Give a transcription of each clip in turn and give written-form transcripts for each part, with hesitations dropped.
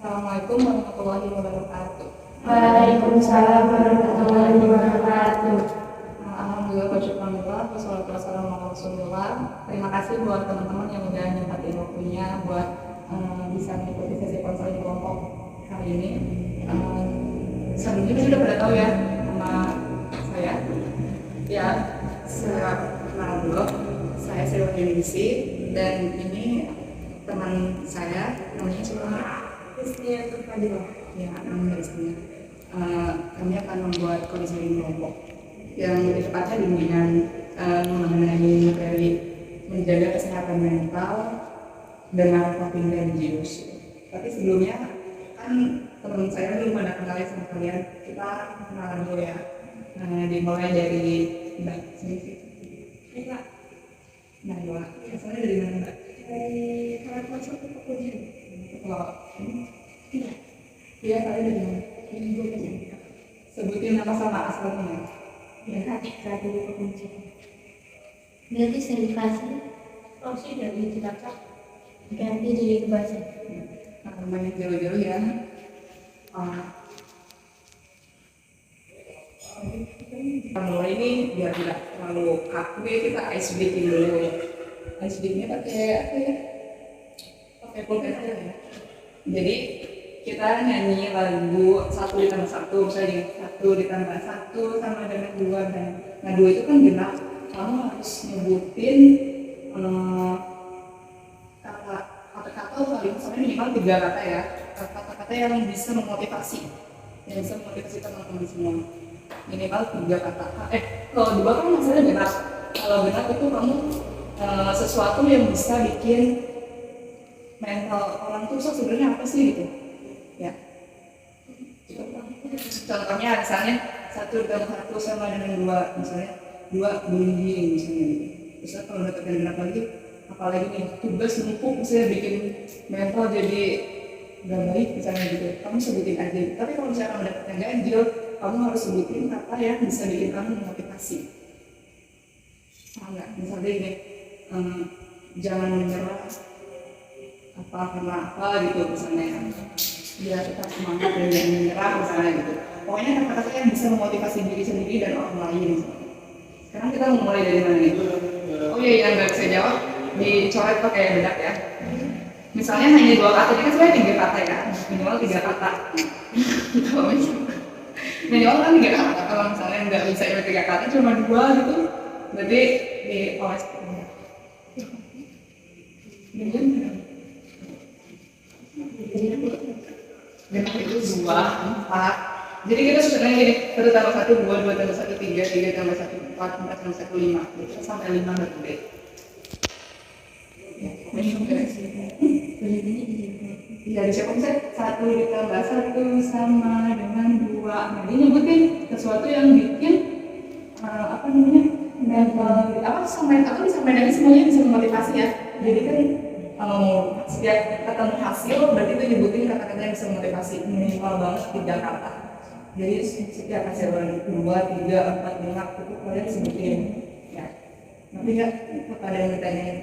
Assalamualaikum warahmatullahi wabarakatuh. Waalaikumsalam warahmatullahi wabarakatuh. Alhamdulillah, bersyukurillah, wassalatu wassalamu ala Rasulillah. Terima kasih buat teman-teman yang udah nyempatin waktunya buat bisa mengikuti sesi konseling kelompok kali ini. Sebelumnya sudah pada tahu ya nama saya. Ya, saya kenal dulu. Saya Sri Indisi dan ini teman saya namanya siapa? Isnia Fadila. Ya, namanya Isnia. Kami akan membuat konseling kelompok yang lebih tepatnya bimbingan mengenai materi menjaga kesehatan mental dengan coping religius. Tapi sebelumnya kan teman saya belum pada kenal sama kalian, kita kenalan dulu ya. Dimulai dari Mbak sedikit. Enggak, Nah, Mbak, asalnya dari mana Mbak? dari salah masuk ke pekerjaan. Kalau Iya, iya, saya dari mana? dari Bogor. Sebutin nama sama asalnya. Ya, Atika dari pekerjaan. Berarti sertifikasi Rosi dari Cilacap, ganti dari Kebasa. Nah, lumayan jauh-jauh ya. Mulai ini biar tidak terlalu kaku ya, kita ice breaking dulu. Ice breakingnya pakai apa ya? Pakai pulpen aja ya. Jadi kita nyanyi lagu 1 ditambah 1, misalnya 1 ditambah 1 sama dengan 2 dan nah 2 itu kan genap. Kamu harus nyebutin kata-kata atau kalimat sampai minimal 3 kata ya. Kata-kata yang bisa memotivasi, teman-teman semua. Minimal 3 kata. Kalau 2 kan maksudnya genap. Kalau genap itu kamu sesuatu yang bisa bikin mental orang tuh sebenarnya apa sih gitu ya. Contohnya misalnya 1 ditambah 1 sama dengan 2, misalnya 2 bullying misalnya gitu. Terus kalau udah terkenal lagi apalagi nih tugas numpuk misalnya bikin mental jadi gak baik misalnya gitu, kamu sebutin aja. Tapi kalau misalnya kamu dapetnya ganjil, kamu harus sebutin apa yang bisa bikin kamu memotivasi. Enggak, misalnya ini jangan menyerah apa karena apa gitu misalnya, biar tetap semangat dan jangan menyerah misalnya gitu. Pokoknya kata-kata yang bisa memotivasi diri sendiri dan orang lain misalnya. Sekarang kita mau mulai dari mana nih? Oh iya, yang nggak bisa jawab dicoret pakai bedak ya. Misalnya hanya 2 kata, ini kan sebenarnya 3 kata ya, minimal 3 kata. Minimal kan 3 kata, kalau misalnya nggak bisa 3 kata, cuma 2 gitu, berarti di OS. Genap itu 2, 4. Jadi kita susunannya gini, 1 tambah 1, 2, 2 tambah 1, 3, 3 tambah 1, 4, 4 tambah 1, 5. Jadi sampai 5 baru deh. Ya, di siapa misalnya 1 ditambah 1 sama dengan 2. Nah, ini nyebutin sesuatu yang bikin apa namanya mental, apa disampaikan dari semuanya bisa memotivasi ya. Jadi kan setiap ketemu hasil berarti itu nyebutin kata-kata yang bisa memotivasi, minimal banget 3 kata. Jadi setiap hasil 2, 3, 4, 5 itu kalian sebutin ya. Nanti nggak ada yang ditanyain?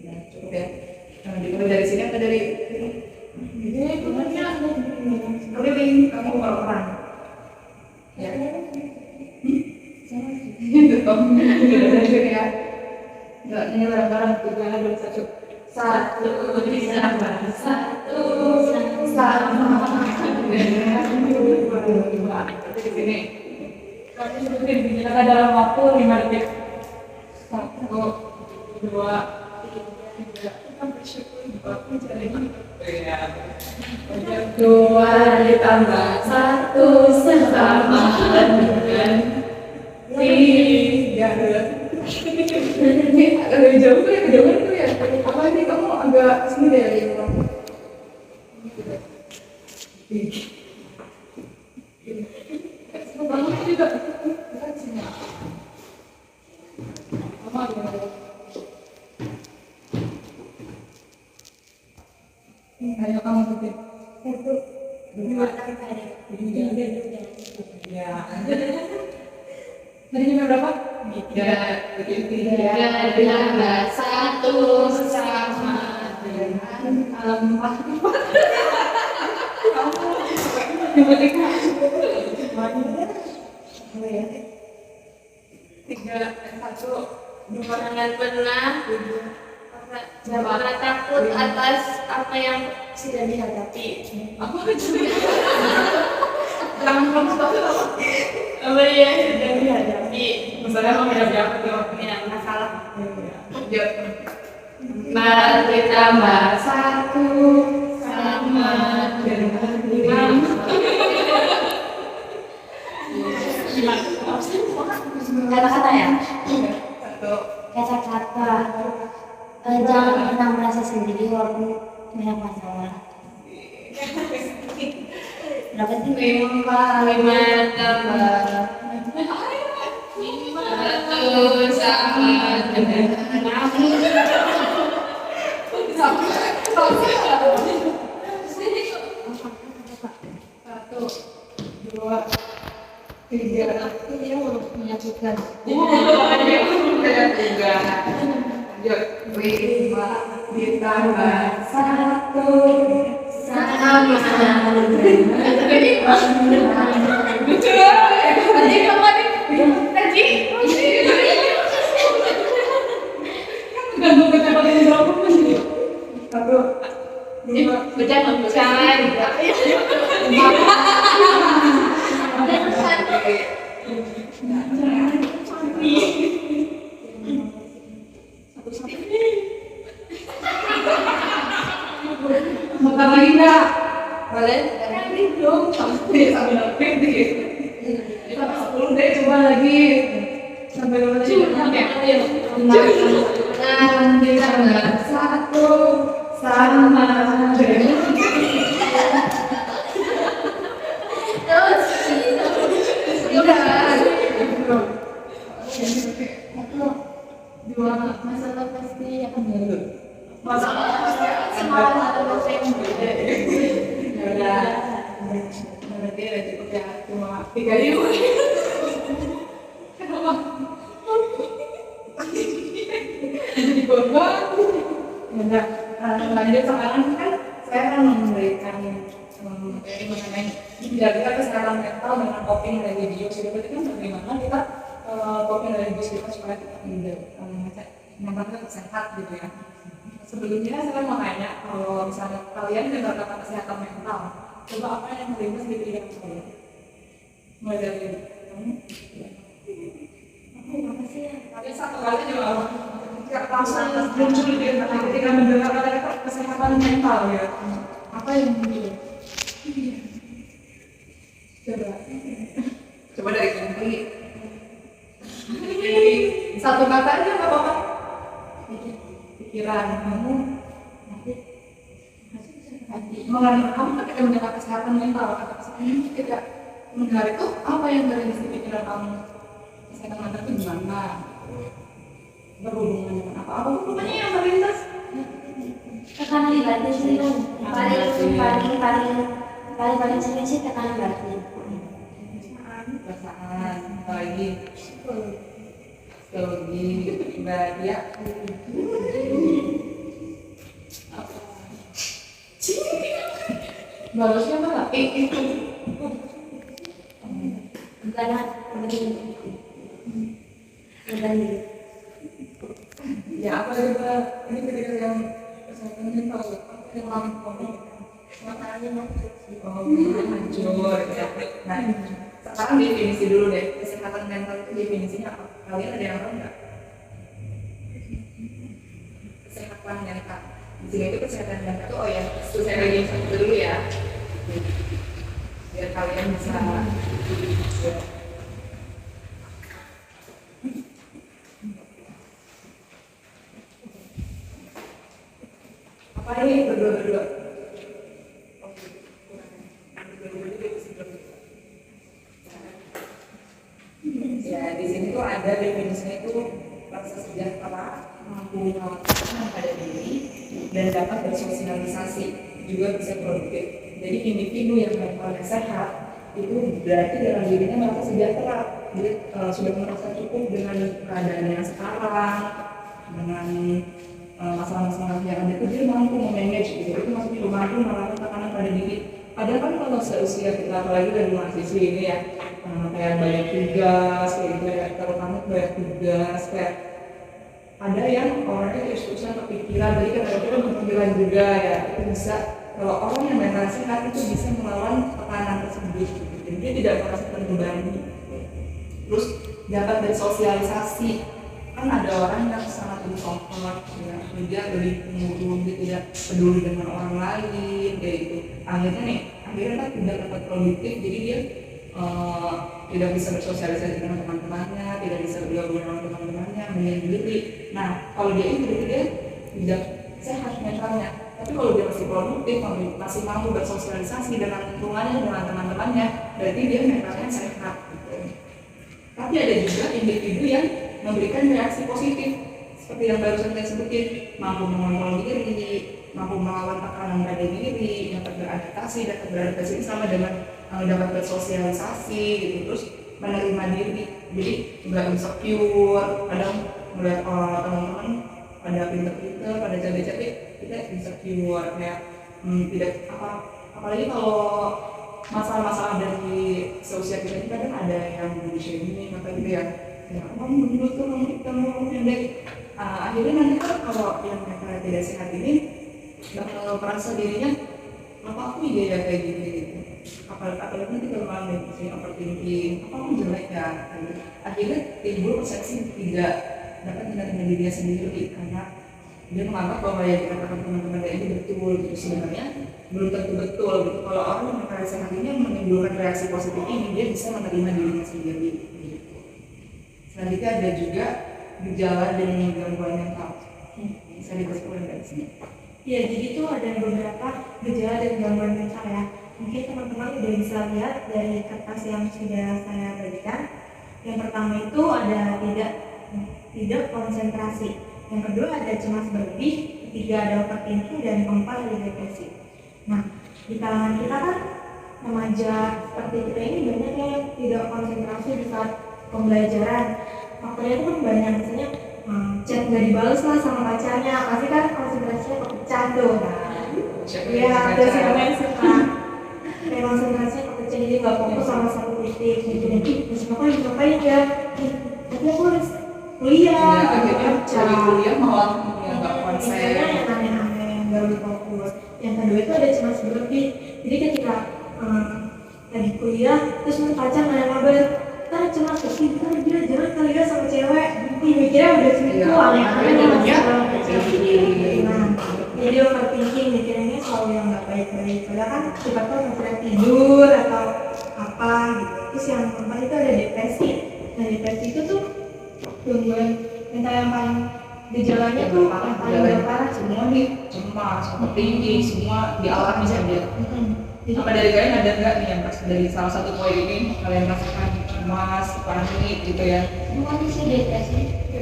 Ya, cukup ya. Dimulai dari sini atau dari ini? Jadi kemudian Keliling, kamu orang ya. sama sih. Itu dong, udah ya. Nggak nyanyi bareng-bareng, 3, 2, 1. 1 ditambah 1 sama dengan 2. Di sini. Kalian sebutin dinyalakan dalam waktu 5 detik. 1, 2, 3. Kita bersyukur aku jadi 2 ditambah 1 sama dengan 3. Ini agak jauh tuh ya, kejauhan tuh ya. Apa ini kamu agak sini deh ya orang. Kamu juga. Bukan sini. Kamu ada. Ayo kamu tutup. 1, 2, 3. Ya. Tadi jam berapa? 3 ditambah 1 sama dengan empat nyebutin Apa ya? tiga satu dua Jangan pernah jangan pernah takut atas apa yang sudah dihadapi. aku juga jangan kamu tahu Apa yang sudah dihadapi? misalnya kamu ada berapa tuh Ya, masalah. ya Mari tambah satu sama dengan lima. Kata-kata ya? satu Kata-kata. Jangan pernah merasa sendiri walaupun banyak masalah. Berapa sih? Lima tambah satu sama dengan enam. satu dua tiga Ini menyatukan. tiga lanjut lima ditambah satu Sama. lucu tadi kamu tadi ganggu kita paling berapa menit satu dua Bercanda. makan lagi nggak Boleh? nanti dong sampai nanti sampai 10 deh coba lagi sampai berapa tadi Enam ditambah satu sama dengan dua masalah pasti akan baru. masalah Semalam ada bahasa yang berbeda. udah berarti udah cukup ya cuma 3.000 kenapa jadi korban udah lanjut sekarang kan saya akan memberikan materi mengenai menjaga kesehatan mental dengan coping religius jadi berarti kan bagaimana kita coping religius kita supaya kita menjaga sehat gitu ya. Sebelumnya saya mau tanya, kalau misalnya kalian dengar kata kesehatan mental, coba apa yang melintas di pikiran kalian? Mulai dari kamu? Apa sih ya? Kalian satu kali juga langsung muncul di hati ketika mendengar kata kesehatan mental ya. Apa yang muncul? Coba dari Kenti. Satu kata aja nggak apa-apa. Pikiran kamu mengenai kamu ketika mendengar kesehatan mental atau kesehatan tidak mendengar itu apa yang terlintas di pikiran kamu kesehatan mental itu gimana berhubungan dengan apa pokoknya yang terlintas Tekanan batin sih. Paling sering sih tekanan batin. perasaan apalagi psikologi bahagia bagusnya apa nggak? Benar. Ya apa juga ini ketika yang kesehatan mental apa yang kamu Masalahnya masuk sih. hancur ya. Nah sekarang definisi dulu deh kesehatan mental itu definisinya apa? Kalian ada yang tahu nggak? Kesehatan mental di sini itu kesehatan mental itu oh ya saya lagi satu dulu ya biar kalian bisa apa ini berdua ya di sini tuh ada definisinya itu rasa sejahtera mampu melakukan pada diri dan dapat bersosialisasi juga bisa produktif. Jadi individu yang mentalnya sehat itu berarti dalam dirinya merasa sejahtera, jadi sudah merasa cukup dengan keadaan yang sekarang, dengan masalah-masalah yang ada itu dia mampu memanage gitu. Itu maksudnya mampu melakukan tekanan pada diri. Padahal kan kalau seusia kita apalagi dari mahasiswa ini ya, kayak banyak tugas kayak gitu ya, terutama banyak tugas kayak ada yang orangnya terus-terusan kepikiran, jadi kadang-kadang kepikiran juga ya, itu bisa kalau orang yang mental sehat itu bisa melawan tekanan tersebut gitu. Jadi dia tidak merasa terbebani. Terus dapat bersosialisasi, kan ada orang yang sangat introvert ya, dia lebih pemurung, dia tidak peduli dengan orang lain kayak gitu. Akhirnya kan tidak dapat produktif, jadi dia tidak bisa bersosialisasi dengan teman-temannya, tidak bisa bergaul dengan teman-temannya, menyendiri. Nah, kalau dia itu dia tidak sehat mentalnya. Tapi kalau dia masih produktif, masih mampu bersosialisasi dengan lingkungannya, dengan teman-temannya, berarti dia mentalnya sehat. Gitu. Tapi ada juga individu yang memberikan reaksi positif, seperti yang barusan saya sebutin, mampu mengontrol diri, mampu melawan tekanan pada diri, dapat beradaptasi, sama dengan dapat bersosialisasi gitu, terus menerima diri, jadi nggak insecure. Kadang melihat teman-teman pada pinter-pinter, pada cantik-cantik, kita insecure kayak tidak apalagi kalau masalah-masalah dari sosial kita kadang ada yang body shaming apa gitu ya, kamu begitu tuh, kamu pendek. Akhirnya nanti kan kalau yang mereka tidak sehat ini bakal merasa dirinya apa aku ya kayak gini gitu. Apalagi nanti kalau malam sering overthinking, apa aku jelek ya, akhirnya timbul persepsi tidak dapat menerima dirinya sendiri karena dia menganggap bahwa yang dikatakan teman-teman dia ini betul gitu. Sebenarnya belum tentu betul gitu. Kalau orang yang merasa sehat ini menimbulkan reaksi positif ini, dia bisa menerima dirinya sendiri gitu. Selanjutnya ada juga gejala dan gangguan mental. Bisa dibahas dari sini. Ya, jadi itu ada beberapa gejala dan gangguan mental ya. Mungkin teman-teman udah bisa lihat dari kertas yang sudah saya berikan. Yang pertama itu ada tidak konsentrasi. Yang kedua ada cemas berlebih. Ketiga ada overthinking, dan keempat ada depresi. Nah, di kalangan kita kan remaja seperti kita ini banyak yang tidak konsentrasi di saat pembelajaran. Faktornya itu kan banyak, misalnya chat nggak dibales lah sama pacarnya, pasti kan konsentrasinya kepecah tuh. Iya, ada siapa yang suka kayak konsentrasinya kepecah, jadi nggak fokus sama satu titik gitu. Jadi ngapain ya? Tapi aku harus kuliah, cari kuliah malah nggak konsen. Yang aneh-aneh, yang nggak berfokus. Yang kedua itu ada cemas berlebih. Jadi ketika lagi kuliah, terus pacar nggak ada kabar, kita cemas dia jangan kali ya sama cewek, mikirnya udah segitu aneh-aneh. Jadi overthinking, mikirnya soal yang nggak baik-baik. Padahal kan sifatnya misalnya tidur atau apa gitu. Terus yang keempat itu ada depresi. Nah, depresi itu tuh gangguan mental yang paling gejalanya tuh yang paling parah. Semua nih cemas, overthinking, semua dialami saja. Apa dari kalian ada nggak nih yang dari salah satu poin ini kalian rasakan cemas, panik gitu ya? Semua bisa depresi.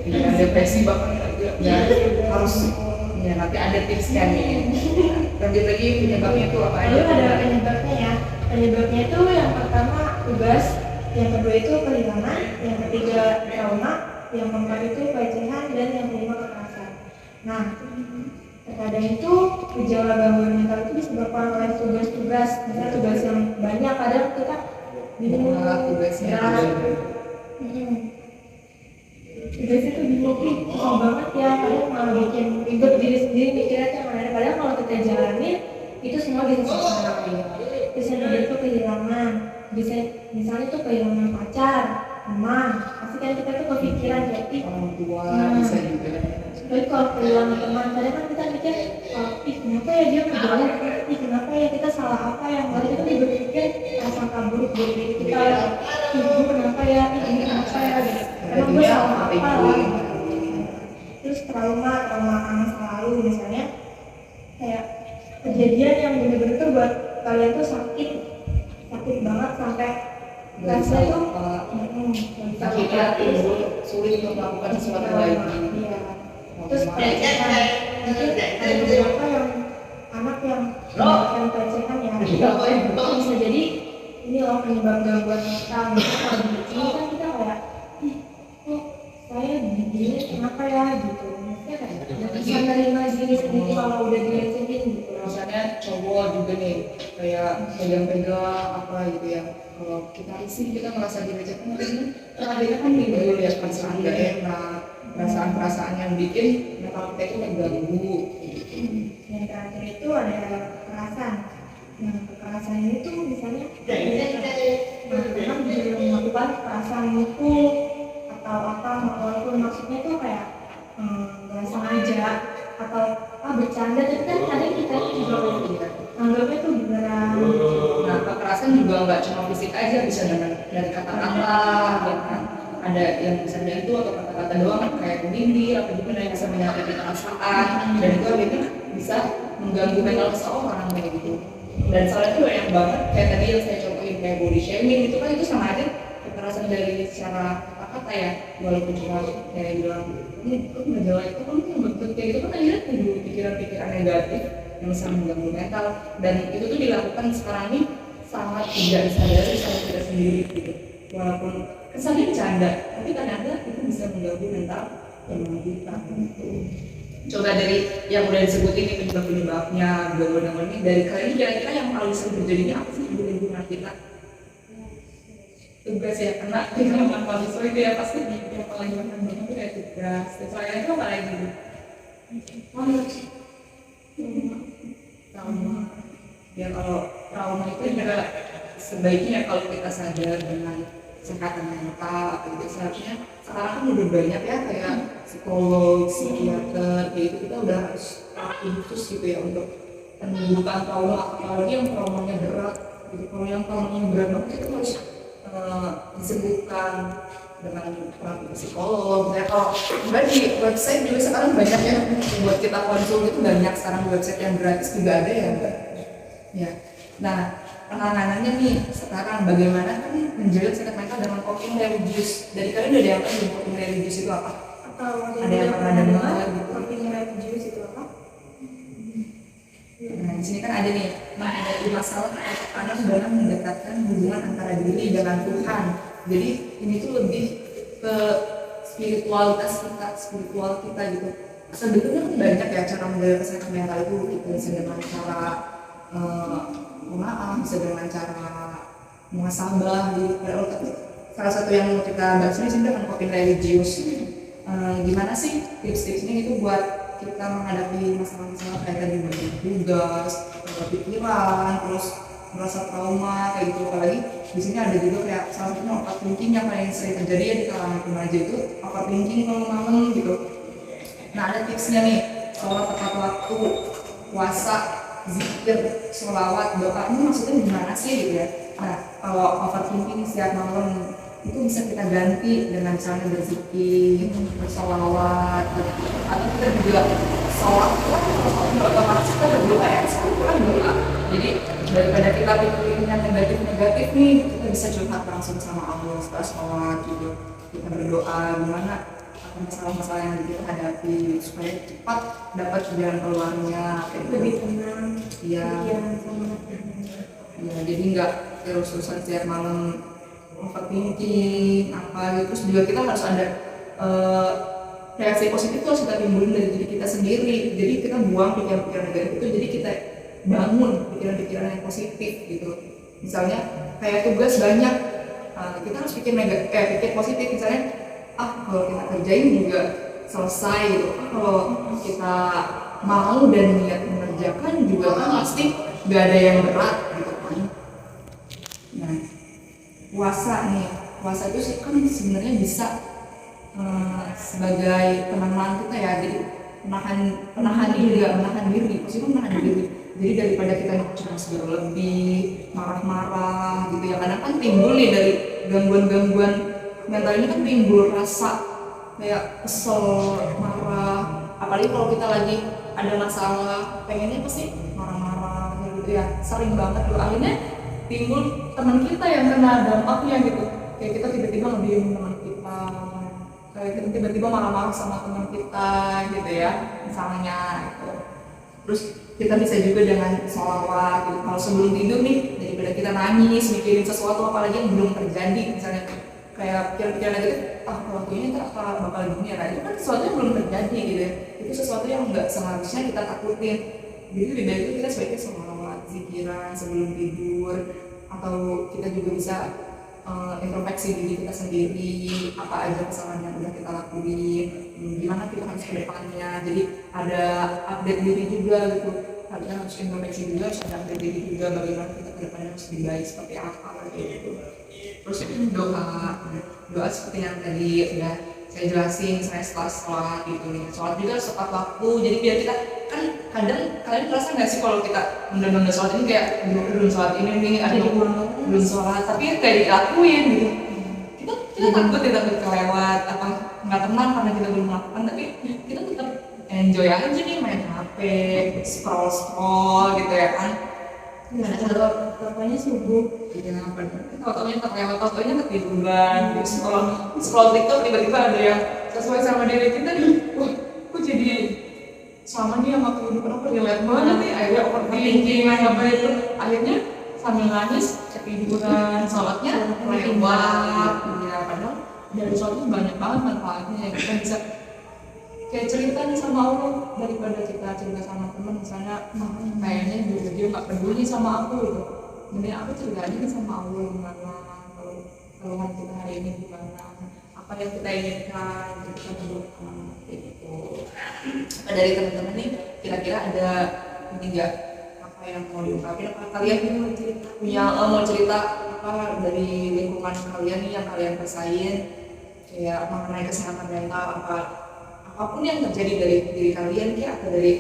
Ya, depresi bahkan ya harus ya nanti ada tipsnya nih. Lanjut lagi, penyebabnya itu apa aja? Lalu ada penyebabnya ya. Penyebabnya itu yang pertama tugas, yang kedua itu kehilangan, yang ketiga trauma, yang keempat itu pelecehan, dan yang kelima kekerasan. Nah, terkadang itu gejala gangguan mental itu disebabkan oleh tugas-tugas, misalnya tugas yang banyak, kadang kita bingung tugasnya. Tugasnya tuh bingung, susah banget ya, kadang malah bikin ribet diri sendiri, mikirnya tuh yang ada. Padahal kalau kita jalanin itu semua bisa selesai. Terus yang kedua itu kehilangan, bisa misalnya tuh kehilangan pacar, teman, pasti kan kita tuh kepikiran kayak orang tua bisa juga. Tapi kalau kehilangan teman, kadang kan kita mikir, kenapa ya dia menjauh, kenapa ya kita salah apa yang baru, kita juga berpikir prasangka buruk dari diri kita, kenapa ya, ini kenapa ya, emang gue salah apa lah. Terus trauma masa lalu misalnya, kayak kejadian yang bener-bener tuh buat kalian tuh sakit banget sampai rasa itu akhirnya timbul sulit untuk melakukan sesuatu lagi. Iya. Terus pelecehan, mungkin ada beberapa yang anak yang mendapatkan pelecehan ya, bisa jadi ini loh penyebab gangguan mental. Misalnya kalau di sini kan kita kayak, kok saya begini kenapa ya gitu, maksudnya kayak bisa menerima diri sendiri kalau udah dilecehin gitu loh. Misalnya cowok juga nih kayak pegang-pegang apa gitu ya, kalau kita risih kita merasa dilecehkan mungkin akhirnya kan timbul ya perasaan gak enak, perasaan-perasaan yang bikin mental kita itu terganggu gitu. Yang terakhir itu ada kekerasan. Nah, kekerasan itu misalnya orang bisa melakukan kekerasan itu atau apa, walaupun maksudnya tuh kayak nggak sengaja atau bercanda, tapi kan kadang kita juga anggapnya tuh beneran. Nah, kekerasan juga nggak cuma fisik aja, bisa dari kata-kata, ya kan? Ada yang bisa dari itu atau kata-kata doang kayak menyindir atau juga yang bisa menyakiti perasaan, dan itu akhirnya bisa mengganggu mental seseorang kayak gitu. Dan soalnya itu banyak banget kayak tadi yang saya contohin kayak body shaming itu kan itu sama aja kekerasan dari secara kata ya, walaupun cuma kayak bilang ini kok majalah itu kan bentuk kayak gitu kan akhirnya timbul pikiran-pikiran negatif yang bisa mengganggu mental, dan itu tuh dilakukan sekarang ini sangat tidak disadari sama kita sendiri gitu. Walaupun kesannya bercanda, tapi kadang-kadang itu bisa mengganggu mental teman kita gitu. Coba dari yang udah disebutin ini penyebab-penyebabnya, gangguan-gangguan ini dari kali ini kira-kira yang paling sering terjadinya apa sih di lingkungan kita? Tugas ya, kena di lingkungan mahasiswa itu ya pasti yang paling banyak itu kayak tugas. Dan selain itu apa lagi? Trauma. Ya kalau trauma itu juga sebaiknya kalau kita sadar dengan kesehatan mental atau gitu, seharusnya sekarang kan udah banyak ya kayak psikolog, psikiater, gitu kita udah harus khusus gitu ya untuk menyembuhkan trauma, apalagi yang traumanya berat gitu. Kalau yang traumanya berat banget itu harus disembuhkan dengan terapi psikolog. Saya kalau di website juga sekarang banyak ya buat kita konsul, itu banyak sekarang website yang gratis juga ada ya Mbak. Ya. Nah, penanganannya nih sekarang bagaimana kan menjaga kesehatan mental dengan coping religius. Dari kalian udah ada yang tahu coping religius itu apa? Atau Ada yang pernah dengar gitu? coping religius itu apa? Nah, di sini kan ada nih menghadapi masalah atau tekanan dalam mendekatkan hubungan antara diri dengan Tuhan. Jadi ini tuh lebih ke spiritual kita gitu. Sebenarnya kan banyak ya cara menjaga kesehatan mental itu, kita bisa dengan cara maaf, bisa dengan cara muhasabah di PLO, tapi salah satu yang mau kita bahas di sini dengan coping religius. Gimana sih tips-tipsnya itu buat kita menghadapi masalah-masalah kayak tadi tugas, pikiran, terus merasa trauma kayak gitu. Apalagi di sini ada juga kayak salah satunya overthinking yang paling sering terjadi ya di kalangan remaja itu overthinking kalau malam gitu. Nah, ada tipsnya nih, sholat tepat waktu, puasa, zikir, sholawat, doa, ini maksudnya gimana sih gitu ya. Nah, kalau overthinking setiap malam itu bisa kita ganti dengan misalnya berzikir, bersholawat, atau kita juga sholat otomatis kita berdoa ya, kan doa. Jadi daripada kita pikirin yang negatif nih, kita bisa curhat langsung sama Allah setelah sholat gitu. Kita berdoa gimana masalah-masalah yang kita hadapi supaya cepat dapat jalan keluarnya, Lebih tenang. iya. Ya, jadi nggak terus-terusan setiap malam overthinking apa gitu. Terus juga kita harus ada reaksi positif itu harus kita timbulin dari diri kita sendiri. Jadi kita buang pikiran-pikiran negatif itu, jadi kita bangun pikiran-pikiran yang positif gitu. Misalnya kayak tugas banyak, kita harus pikir positif. Misalnya kalau kita kerjain juga selesai gitu. Kalau kita mau dan niat mengerjakan juga kan pasti gak ada yang berat gitu kan. Nah, puasa itu kan sebenarnya bisa sebagai penenang kita ya, jadi menahan diri, maksudnya menahan diri. Jadi daripada kita cuma berlebih, marah-marah gitu ya, kadang kan timbul nih dari gangguan-gangguan mental ini kan timbul rasa kayak kesel, marah, apalagi kalau kita lagi ada masalah, pengennya pasti marah-marah gitu ya, sering banget tuh. Akhirnya timbul teman kita yang kena dampaknya gitu, kayak kita tiba-tiba ngebiarin teman kita, kayak kita tiba-tiba marah-marah sama teman kita gitu ya, misalnya gitu. Terus kita bisa juga dengan sholawat gitu. Kalau sebelum tidur nih, daripada kita nangis mikirin sesuatu apalagi yang belum terjadi, misalnya kayak pikiran-pikiran negatif, waktunya ntar bakal gini ya, itu kan sesuatu yang belum terjadi gitu ya, itu sesuatu yang nggak seharusnya kita takutin. Jadi lebih baik itu kita sebaiknya sholat, zikiran sebelum tidur, atau kita juga bisa introspeksi diri kita sendiri, apa aja kesalahan yang udah kita lakuin, gimana kita harus ke depannya. Jadi ada update diri juga gitu, kita harus introspeksi juga, harus ada update diri juga bagaimana kita ke depannya harus lebih baik seperti apa gitu. Terus doa seperti yang tadi udah saya jelasin, saya setelah sholat gitu nih, sholat juga harus tepat waktu. Jadi biar kita kan kadang kalian merasa nggak sih kalau kita nunda sholat ini kayak belum sholat ini nih atau belum sholat tapi kayak dilakuin gitu, kita takut kelewat apa nggak tenang karena kita belum melakukan, tapi kita tetap enjoy aja nih main HP, scroll gitu ya kan. Contohnya subuh. Iya, fotonya terlewat, fotonya ketiduran, scroll TikTok tiba-tiba ada yang sesuai sama diri kita nih, wah, kok jadi sama nih sama kehidupan aku relate banget nih, akhirnya overthinking, apa itu, akhirnya sambil nangis ketiduran, sholatnya lewat, ya padahal dari sholat itu banyak banget manfaatnya, kita bisa kayak cerita nih sama Allah daripada kita cerita sama teman misalnya, kayaknya juga dia nggak peduli sama aku gitu. Mending aku cerita aja sama Allah gimana keluhan kita hari ini gimana, apa yang kita inginkan, kita berdoa gitu. Apa dari teman-teman nih kira-kira ada ini nggak apa yang mau diungkapin, apa kalian punya mau cerita apa dari lingkungan kalian nih yang kalian rasain kayak mengenai kesehatan mental, apapun yang terjadi dari diri kalian ya, atau dari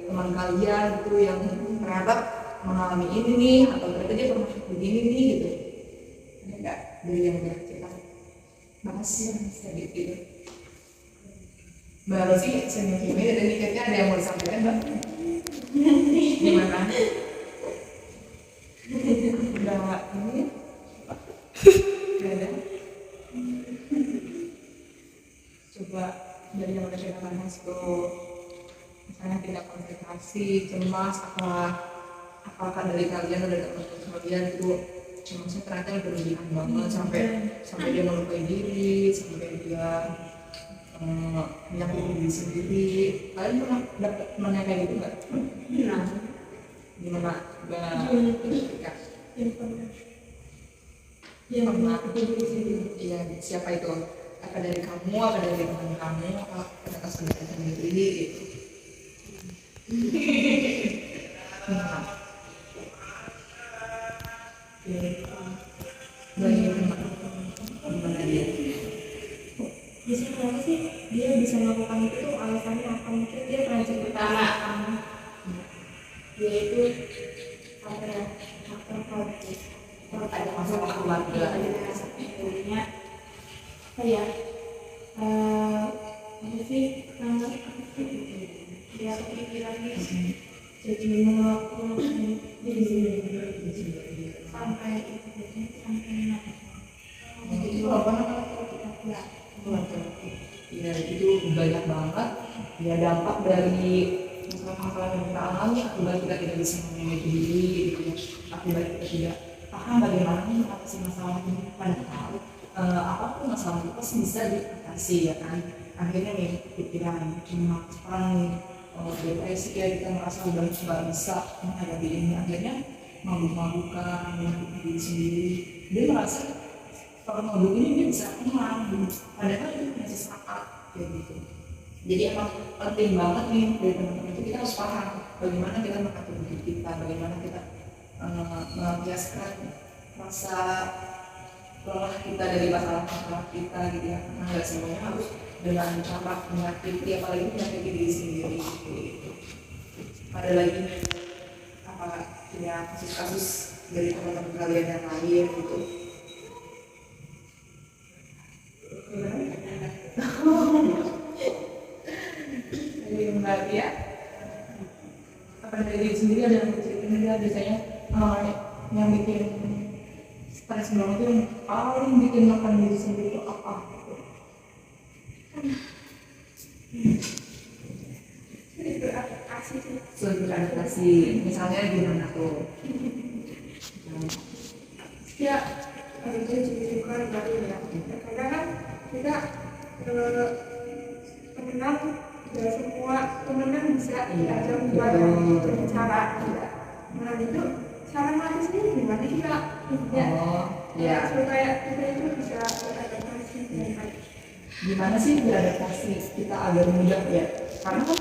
teman kalian gitu yang ternyata mengalami ini nih, atau ternyata dia pernah begini nih gitu. Ada nggak dari yang udah kita bahas gitu? Mbak Rosi, saya ini dan kayaknya ada yang mau disampaikan Mbak? Gimana? Udah nggak ini? Nggak ada? Coba dari yang udah kita bahas tuh, misalnya tidak konsentrasi, cemas, apakah dari kalian ada teman-teman kalian itu cemasnya ternyata berlebihan banget sampai dia melukai diri, sampai dia menyakiti diri sendiri. Kalian pernah dapet teman yang kayak gitu nggak? Nah, Gimana? yang pernah? diri sendiri. Iya, siapa itu? Apa dari kamu, apa dari teman kamu, apa ternyata sendiri gitu? Gimana dia? Biasanya kenapa sih dia bisa melakukan itu tuh alasannya apa? Mungkin dia pernah cerita Pertama, dia itu apa ya, faktor politik. Kalau ada masalah keluarga, Intinya apa ya, apa sih, dia kepikiran nih, jadi melakukan diri sendiri sampai itu sampai itu apa namanya keluarga? Ya itu banyak banget ya dampak dari masalah-masalah yang kita alami akibat kita tidak bisa memanage diri gitu ya, akibat kita tidak paham bagaimana mengatasi masalah ini, padahal apapun masalah itu pasti bisa diatasi ya kan. Akhirnya nih pikiran cemas, panik, depresi ya, kita merasa udah nggak bisa menghadapi ini, akhirnya mabuk-mabukan, menyakiti diri sendiri. Dia merasa kalau mabuk ini dia bisa tenang, padahal itu masih sesaat kayak gitu. Jadi emang penting banget nih dari teman-teman itu kita harus paham bagaimana kita mengatur diri kita, bagaimana kita melampiaskan rasa lelah kita dari masalah-masalah kita gitu ya, karena nggak semuanya harus dengan cara menyakiti, apalagi menyakiti diri sendiri gitu. Ada lagi apa ya kasus-kasus dari teman-teman kalian yang lain gitu? Dari Mbak Tia, apa dari diri sendiri ada yang bercerita dia biasanya yang bikin stres banget itu yang paling bikin makan diri sendiri itu apa? Sulit beradaptasi, misalnya gimana tuh? ya ada juga baru ya. Karena kan kita temenan, ya semua temenan bisa diajak buat berbicara. Nah itu cara mati sendiri gimana kita Ya. supaya kita itu bisa beradaptasi dengan baik. Gimana sih beradaptasi kita agar mudah ya? Karena kan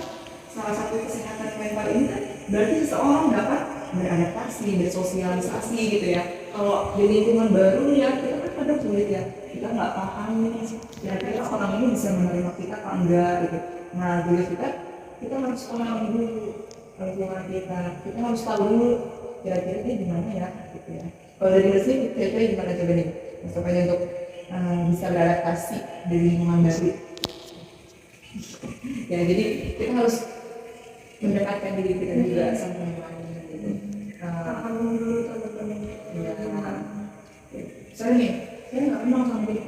salah satu kesehatan mental ini kan berarti seseorang dapat beradaptasi, bersosialisasi gitu ya. Kalau di lingkungan baru ya kita kan kadang sulit ya, kita nggak paham nih kira-kira orang ini bisa menerima kita apa enggak gitu. Nah juga kita harus paham dulu lingkungan kita harus tahu dulu kira-kira ini gimana ya gitu ya. Kalau dari sini kira-kira gimana coba nih maksudnya untuk bisa beradaptasi di lingkungan baru. Ya jadi kita harus mendekatkan diri kita juga sama yang lain gitu. Paham dulu teman-teman. Saya nih, saya nggak kenal sama dia.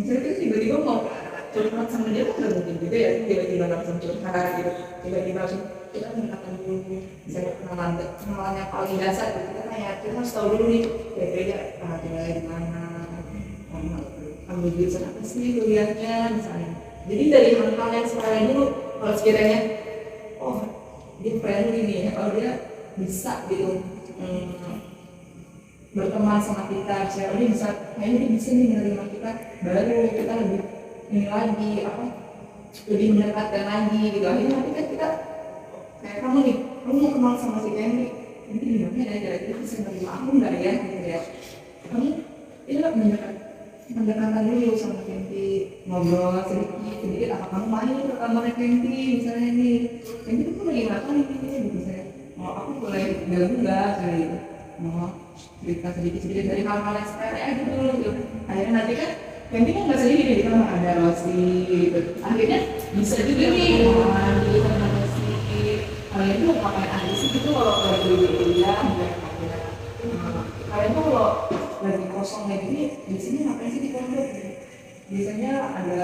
Saya tuh tiba-tiba mau curhat sama dia kan nggak mungkin juga ya tiba-tiba langsung curhat gitu. Tiba-tiba langsung kita mendekatkan dulu. Saya kenalan yang paling dasar kita harus tahu dulu nih kira-kira tinggalnya di mana, ambil jurusan apa sih kuliahnya misalnya. Jadi dari hal-hal yang sekarang dulu kalau sekiranya dia friendly nih, kalau dia bisa gitu berteman sama kita, dia bisa kayaknya dia bisa nih menerima kita, baru kita lebih ini lagi lebih mendekatkan lagi gitu. Akhirnya nanti kan kita kayak kamu mau kenal sama si Candy, ini gimana ya kira-kira bisa menerima aku nggak ya gitu ya. Kamu itu mendekatkan dulu sama Candy, ngobrol sedikit apa kamu main ke kamarnya Candy misalnya nih, Candy tuh lagi ngapain nih gitu saya. Aku boleh gabung nggak kayak gitu. Cerita sedikit dari hal-hal yang sepele aja dulu gitu. Akhirnya nanti kan Candy kan nggak sendiri di kamar, ada Rosi gitu. Akhirnya bisa juga nih mandi sama Rosi. Kalian tuh ngapain aja sih gitu kalau lagi kuliah kalian tuh kalau lagi kosong kayak gini di sini ngapain sih di pondok gitu. Biasanya ada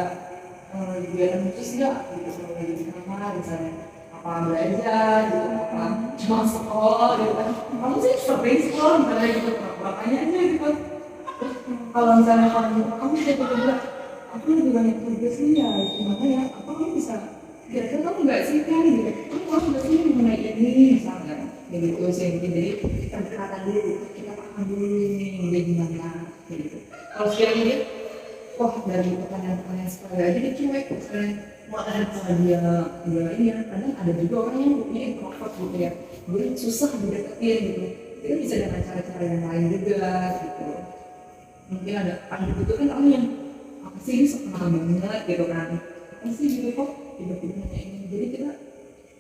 kegiatan khusus nggak gitu kalau lagi di kamar misalnya apa belajar gitu apa cuma sekolah gitu kan. Kamu sih sering sekolah misalnya gitu makanya aja gitu. Kalau misalnya kamu tiba-tiba aku lebih banyak kerja sih ya gimana ya apa kamu bisa kira-kira kamu nggak sih kan gitu kamu nggak sih mengenai ini misalnya gitu sih jadi pendekatan dulu kita paham dulu ini dia gimana gitu. Kalau sekiranya dia dari pertanyaan-pertanyaan sepele aja dia cuek misalnya dia ini ya kadang ada juga orang yang punya introvert gitu ya dia susah dideketin gitu. Kita bisa dengan cara-cara yang lain juga gitu. Mungkin ada gitu kan orang yang apa sih ini kenal banget gitu kan apa sih gitu kok tiba-tiba nanya ini. Jadi kita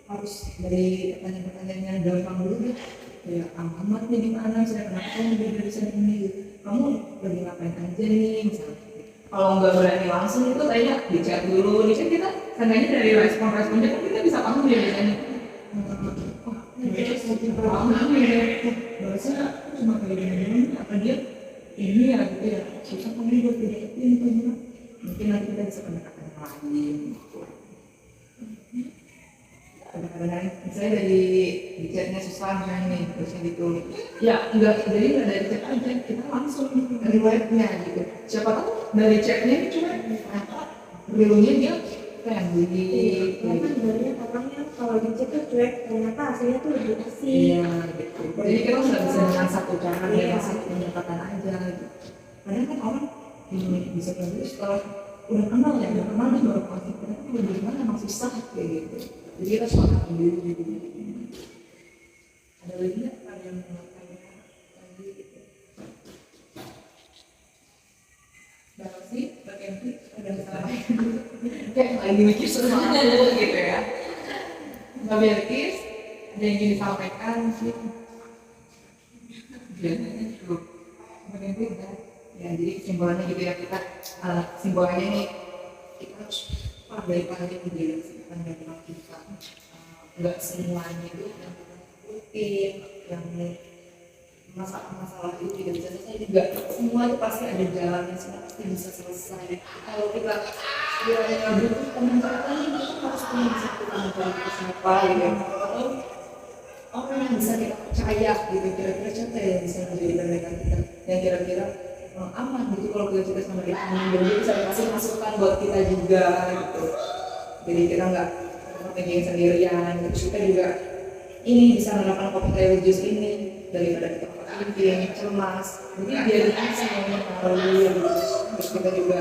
harus dari pertanyaan-pertanyaan yang gampang dulu ya kayak alamat nih di mana misalnya kenapa kamu di jurusan ini gitu. Kamu lagi ngapain aja nih misalnya. Kalau nggak berani langsung itu kayaknya di chat dulu nih kan kita seenggaknya dari respon-responnya kan kita bisa paham ya biasanya. Bahasa cuma kayak gini apa dia ini ya gitu ya susah kamu buat dideketin atau gimana. Mungkin nanti kita bisa pendekatan lain gitu. Kadang-kadang misalnya dari di chatnya susah misalnya nih terusnya gitu ya enggak jadi nggak dari chat aja kita langsung dari webnya gitu. Siapa tahu dari chatnya cuma realnya dia friendly kan sebenarnya orangnya kalau di chat tuh cuek ternyata hasilnya tuh lebih asik. iya gitu. Jadi kita nggak bisa dengan satu cara dengan satu pendekatan aja gitu. Kadang kan orang bisa friendly setelah udah kenal dia baru pasti ternyata kalau gimana emang susah kayak gitu. Jadi kita semangat dulu gitu. Ada lagi nggak yang mau tanya lagi gitu? Baru sih, bagian itu ada masalah kayak lagi mikir sesuatu gitu ya. Mbak Belkis, ada yang ingin disampaikan sih? Biasanya cukup. Bagian itu udah. Ya jadi kesimpulannya gitu ya kita kesimpulannya nih kita harus pandai-pandai menjaga kesehatan mental kita. Nggak semuanya itu yang rutin, yang masalah itu tidak bisa selesai juga. Semua itu pasti ada jalannya, semua pasti bisa selesai. Kalau kita sekiranya butuh teman cerita ini kita harus punya bisa kita mencari siapa gitu. Atau orang yang bisa kita percaya gitu. Kira-kira siapa yang bisa menjadi pendekar kita? Yang kira-kira aman gitu kalau kita cerita sama dia, dan dia bisa kasih masukan buat kita juga gitu. Jadi kita nggak pegang sendirian, terus kita juga ini bisa menerapkan coping religius ini daripada kita overthinking, cemas. Jadi biar kita semuanya tahu gitu. Terus kita juga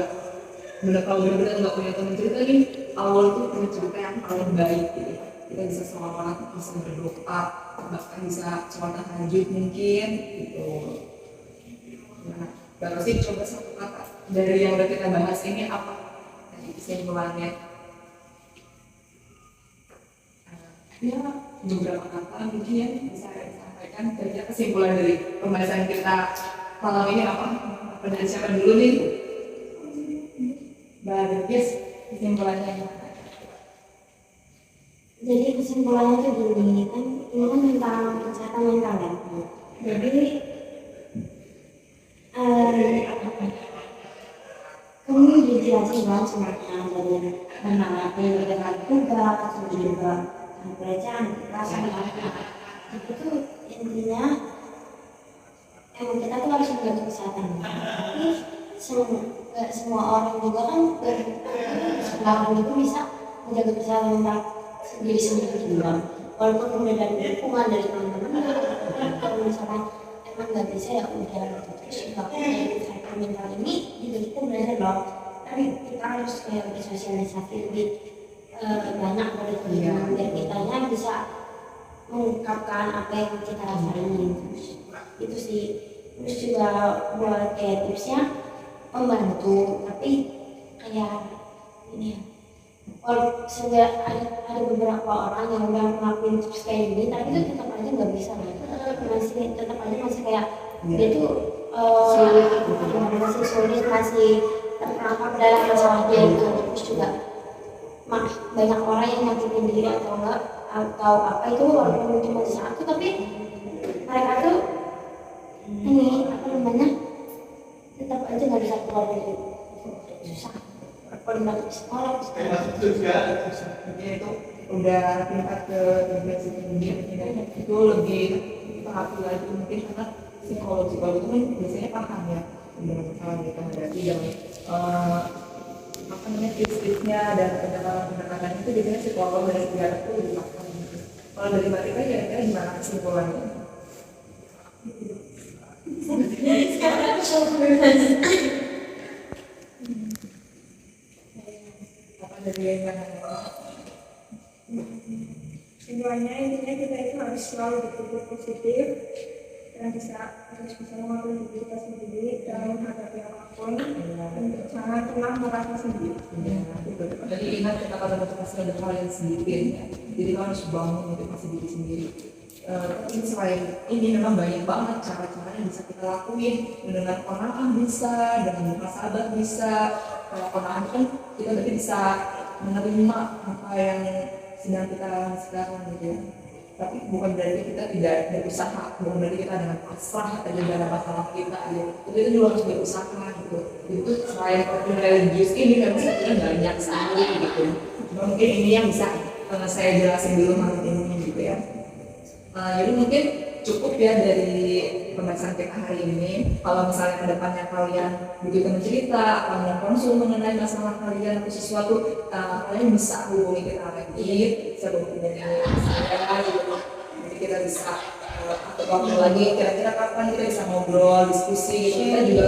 kalau benar-benar nggak punya teman cerita nih, awal tuh punya cerita yang paling baik gitu. Kita bisa sholat, bisa berdoa, bahkan bisa sholat tahajud mungkin gitu. Nah, baru sih coba satu kata dari yang udah kita bahas ini apa dari kesimpulannya? Ya, beberapa kata mungkin yang bisa disampaikan. Kira-kira kesimpulan dari pembahasan kita malam ini apa? Apa dari siapa dulu nih? Mbak Bilkis, kesimpulannya gimana? Jadi kesimpulannya tuh gini kan, ini kan tentang kesehatan mental ya. Jadi kamu dijelasin banget semuanya dari menangani dengan tugas, juga pelecehan, kekerasan, itu tuh intinya emang kita tuh harus menjaga kesehatan mental. Tapi nggak semua orang juga kan berlaku itu bisa menjaga kesehatan mental diri sendiri juga. Walaupun udah dari dukungan dari teman-teman, kalau misalkan emang nggak bisa ya udah terus nggak punya kesehatan mental ini juga kita belajar loh. Tapi kita harus kayak bersosialisasi lebih banyak pada teman dan kitanya bisa mengungkapkan apa yang kita rasain. Itu sih. Terus juga buat kayak tipsnya membantu, tapi kayak ini ya. Kalau sudah ada beberapa orang yang udah ngelakuin tips kayak gini, tapi itu tetap aja nggak bisa lah. Tetap aja masih kayak dia tuh masih sulit, masih terperangkap dalam masalahnya itu. Terus juga banyak orang yang nyakitin diri atau enggak atau apa itu walaupun cuma satu, tapi mereka tuh ini apa namanya tetap aja nggak bisa keluar dari itu. Susah. Kalau psikolog itu udah tingkat ke depresi tinggi, itu lebih hati lagi mungkin karena psikolog itu kan biasanya paham ya dengan masalah yang kita hadapi dan apa namanya tips-tipsnya dan pendekatan itu biasanya psikolog dan psikiater itu lebih paham gitu. Kalau dari Mbak Tika kira-kira gimana kesimpulannya? Dari yang Kesimpulannya intinya kita itu harus selalu berpikir positif dan harus bisa mengatur diri kita sendiri dalam menghadapi apapun dan jangan pernah merasa sendiri. Jadi ingat kita kata motivasi ada hal yang sedikit ya. Jadi kita harus bangun motivasi diri sendiri. Tapi selain ini memang banyak banget cara-cara yang bisa kita lakuin. Dengan kona'ah bisa, dengan muhasabah bisa. Kalau kona'ah kan kita berarti bisa menerima apa yang sedang kita alami sekarang gitu ya. Tapi bukan berarti kita tidak berusaha, bukan berarti kita dengan pasrah aja dalam masalah kita gitu. Kita juga harus berusaha gitu. Itu selain coping religius ini kan sebenarnya banyak sekali gitu. Cuma mungkin ini yang bisa saya jelasin dulu malam ini gitu ya. Jadi mungkin cukup ya dari pembahasan kita hari ini. Kalau misalnya ke depannya kalian butuh teman cerita, kalian konsul mengenai masalah kalian atau sesuatu, kalian bisa hubungi kita lagi, bisa hubungi saya gitu. Jadi kita bisa atur waktu lagi, kira-kira kapan kita bisa ngobrol, diskusi gitu. Kita juga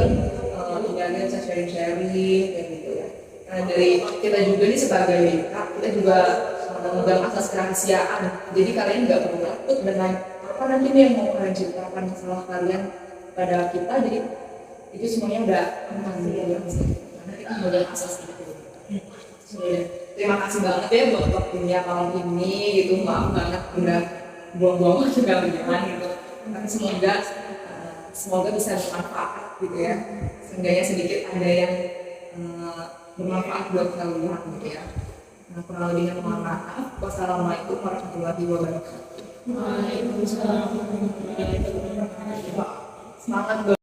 kan tinggalnya bisa sharing kayak gitu ya. Nah dari kita juga nih sebagai WK, kita juga memegang asas kerahasiaan. Jadi kalian nggak perlu takut dengan apa nanti nih yang mau kalian ceritakan masalah kalian pada kita. Jadi itu semuanya udah aman ya, karena kita memegang asas itu. Terima kasih banget ya buat waktunya malam ini gitu. Maaf banget udah buang-buang waktu kalian gitu. Tapi semoga bisa bermanfaat gitu ya. Seenggaknya sedikit ada yang bermanfaat buat kalian gitu ya. Nah, kurang lebihnya mohon maaf. Wassalamualaikum warahmatullahi wabarakatuh. Waalaikumsalam warahmatullahi wabarakatuh. Semangat.